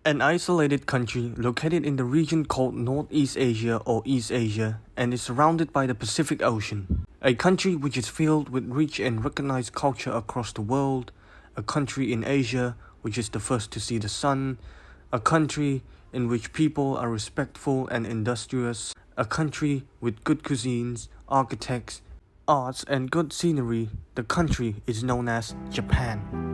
An isolated country located in the region called Northeast Asia or East Asia and is surrounded by the Pacific Ocean. A country which is filled with rich and recognized culture across the world. A country in Asia which is the first to see the sun. A country in which people are respectful and industrious. A country with good cuisines, architects, arts and good scenery. The country is known as Japan.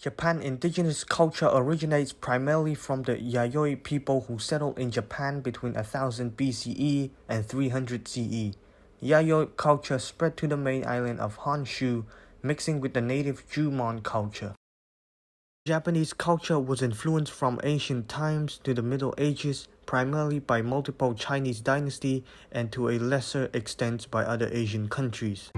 Japan indigenous culture originates primarily from the Yayoi people who settled in Japan between 1000 BCE and 300 CE. Yayoi culture spread to the main island of Honshu, mixing with the native Jumon culture. Japanese culture was influenced from ancient times to the Middle Ages, primarily by multiple Chinese dynasties and to a lesser extent by other Asian countries.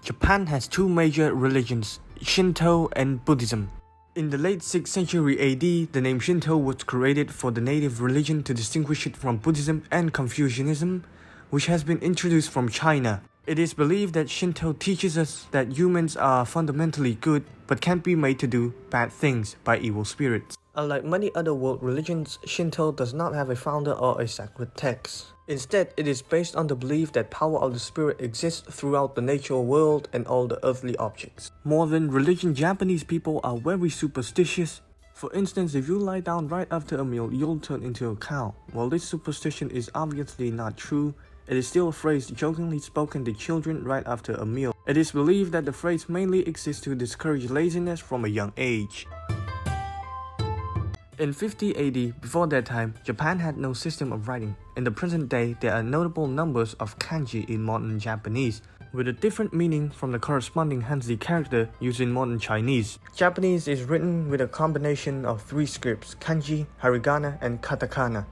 Japan has two major religions, Shinto and Buddhism. In the late 6th century AD, the name Shinto was created for the native religion to distinguish it from Buddhism and Confucianism, which has been introduced from China. It is believed that Shinto teaches us that humans are fundamentally good but can't be made to do bad things by evil spirits. Unlike many other world religions, Shinto does not have a founder or a sacred text. Instead, it is based on the belief that power of the spirit exists throughout the natural world and all the earthly objects. More than religion, Japanese people are very superstitious. For instance, if you lie down right after a meal, you'll turn into a cow. While this superstition is obviously not true, it is still a phrase jokingly spoken to children right after a meal. It is believed that the phrase mainly exists to discourage laziness from a young age. In 50 AD, before that time, Japan had no system of writing. In the present day, there are notable numbers of kanji in modern Japanese, with a different meaning from the corresponding Hanzi character used in modern Chinese. Japanese is written with a combination of three scripts, kanji, hiragana, and katakana.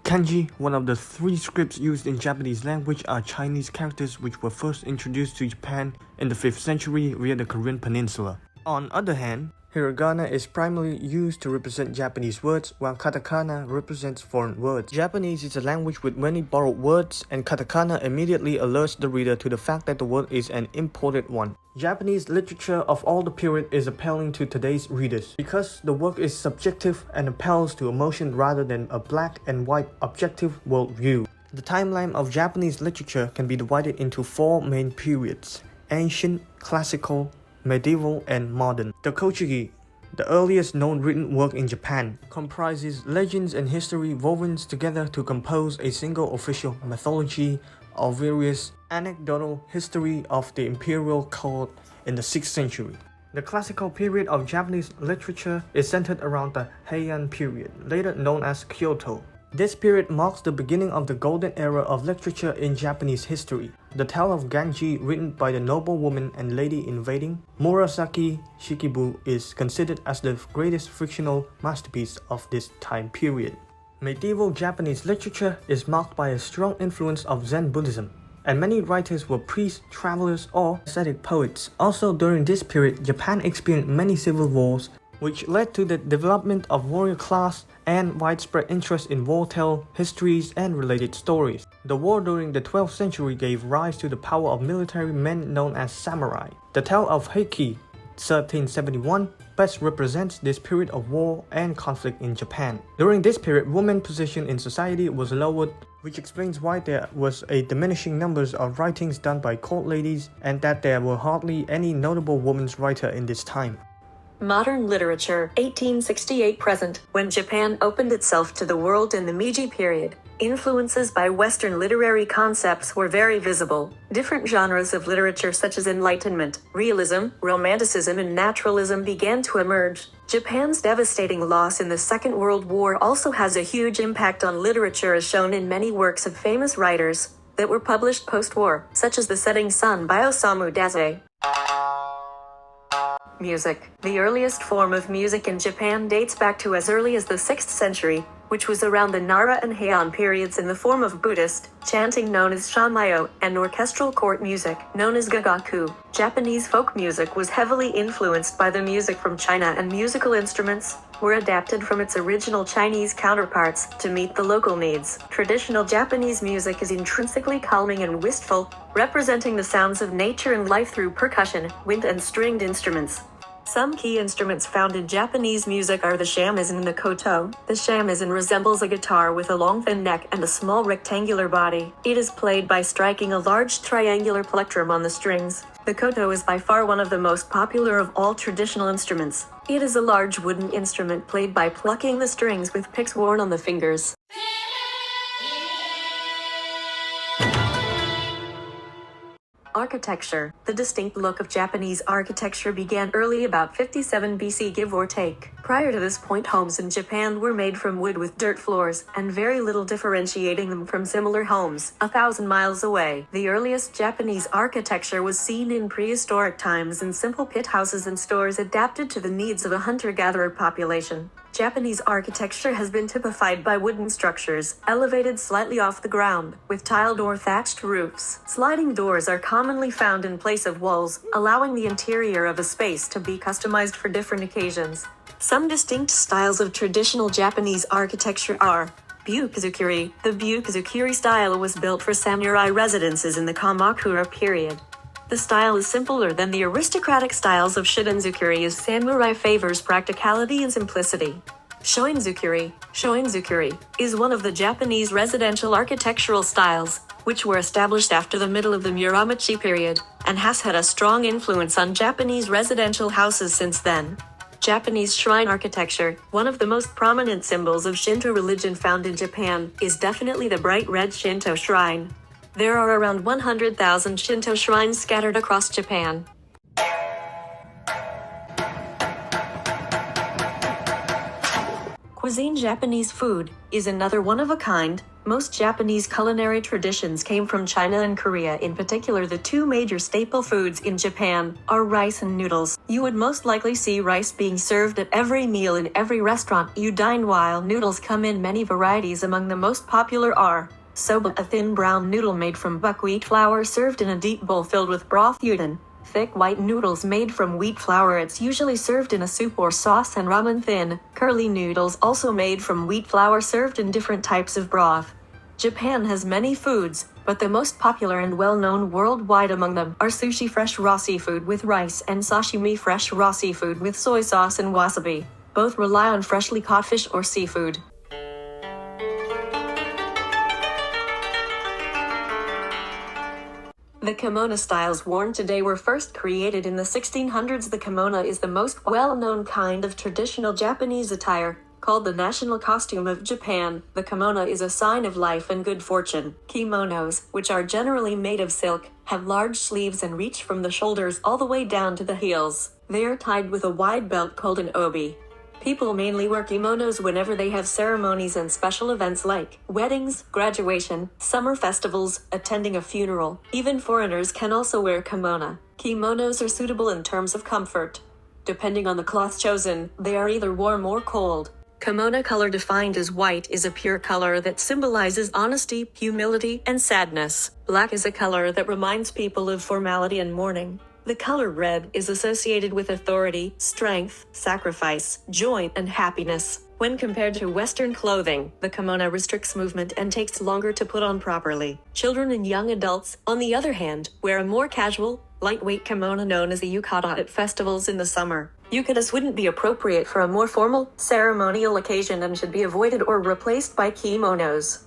Kanji, one of the three scripts used in Japanese language, are Chinese characters which were first introduced to Japan in the 5th century via the Korean peninsula. On the other hand, hiragana is primarily used to represent Japanese words, while katakana represents foreign words. Japanese is a language with many borrowed words, and katakana immediately alerts the reader to the fact that the word is an imported one. Japanese literature of all the period is appealing to today's readers because the work is subjective and appeals to emotion rather than a black and white objective worldview. The timeline of Japanese literature can be divided into four main periods: ancient, classical, medieval, and modern. The Kochigi, the earliest known written work in Japan, comprises legends and history woven together to compose a single official mythology of various anecdotal history of the imperial court in the 6th century. The classical period of Japanese literature is centered around the Heian period, later known as Kyoto. This period marks the beginning of the golden era of literature in Japanese history. The tale of Genji, written by the noble woman and lady in waiting, Murasaki Shikibu, is considered as the greatest fictional masterpiece of this time period. Medieval Japanese literature is marked by a strong influence of Zen Buddhism, and many writers were priests, travelers, or ascetic poets. Also during this period, Japan experienced many civil wars, which led to the development of warrior class and widespread interest in wartale, histories, and related stories. The war during the 12th century gave rise to the power of military men known as samurai. The tale of Heiki, 1371, best represents this period of war and conflict in Japan. During this period, women's position in society was lowered, which explains why there was a diminishing numbers of writings done by court ladies and that there were hardly any notable women's writer in this time. Modern literature, 1868 present. When Japan opened itself to the world in the Meiji period, influences by Western literary concepts were very visible. Different genres of literature such as Enlightenment, Realism, Romanticism, and Naturalism began to emerge. Japan's devastating loss in the Second World War also has a huge impact on literature, as shown in many works of famous writers that were published post-war, such as The Setting Sun by Osamu Dazai. Music. The earliest form of music in Japan dates back to as early as the 6th century. which was around the Nara and Heian periods in the form of Buddhist chanting known as shanmayo and orchestral court music known as gagaku. Japanese folk music was heavily influenced by the music from China, and musical instruments were adapted from its original Chinese counterparts to meet the local needs. Traditional Japanese music is intrinsically calming and wistful, representing the sounds of nature and life through percussion, wind, and stringed instruments. Some key instruments found in Japanese music are the shamisen and the koto. The shamisen resembles a guitar with a long thin neck and a small rectangular body. It is played by striking a large triangular plectrum on the strings. The koto is by far one of the most popular of all traditional instruments. It is a large wooden instrument played by plucking the strings with picks worn on the fingers. Architecture. The distinct look of Japanese architecture began early about 57 BC, give or take. Prior to this point, homes in Japan were made from wood with dirt floors, and very little differentiating them from similar homes 1,000 miles away. The earliest Japanese architecture was seen in prehistoric times in simple pit houses and stores adapted to the needs of a hunter-gatherer population. Japanese architecture has been typified by wooden structures, elevated slightly off the ground, with tiled or thatched roofs. Sliding doors are commonly found in place of walls, allowing the interior of a space to be customized for different occasions. Some distinct styles of traditional Japanese architecture are Byukuzukuri. The Byukuzukuri style was built for samurai residences in the Kamakura period. The style is simpler than the aristocratic styles of Shidanzukuri, as samurai favors practicality and simplicity. Shoinzukuri is one of the Japanese residential architectural styles, which were established after the middle of the Muromachi period, and has had a strong influence on Japanese residential houses since then. Japanese shrine architecture, one of the most prominent symbols of Shinto religion found in Japan, is definitely the bright red Shinto shrine. There are around 100,000 Shinto shrines scattered across Japan. Cuisine. Japanese food is another one of a kind. Most Japanese culinary traditions came from China and Korea. In particular, the two major staple foods in Japan are rice and noodles. You would most likely see rice being served at every meal in every restaurant you dine, while noodles come in many varieties. Among the most popular are soba, a thin brown noodle made from buckwheat flour served in a deep bowl filled with broth; udon, thick white noodles made from wheat flour. It's usually served in a soup or sauce; and ramen, thin, curly noodles also made from wheat flour served in different types of broth. Japan has many foods, but the most popular and well-known worldwide among them are sushi, fresh raw seafood with rice, and sashimi, fresh raw seafood with soy sauce and wasabi. Both rely on freshly caught fish or seafood. The kimono styles worn today were first created in the 1600s. The kimono is the most well-known kind of traditional Japanese attire, called the national costume of Japan. The kimono is a sign of life and good fortune. Kimonos, which are generally made of silk, have large sleeves and reach from the shoulders all the way down to the heels. They are tied with a wide belt called an obi. People mainly wear kimonos whenever they have ceremonies and special events like weddings, graduation, summer festivals, attending a funeral. Even foreigners can also wear kimono. Kimonos are suitable in terms of comfort. Depending on the cloth chosen, they are either warm or cold. Kimono color, defined as white, is a pure color that symbolizes honesty, humility, and sadness. Black is a color that reminds people of formality and mourning. The color red is associated with authority, strength, sacrifice, joy, and happiness. When compared to Western clothing, the kimono restricts movement and takes longer to put on properly. Children and young adults, on the other hand, wear a more casual, lightweight kimono known as a yukata at festivals in the summer. Yukatas wouldn't be appropriate for a more formal, ceremonial occasion and should be avoided or replaced by kimonos.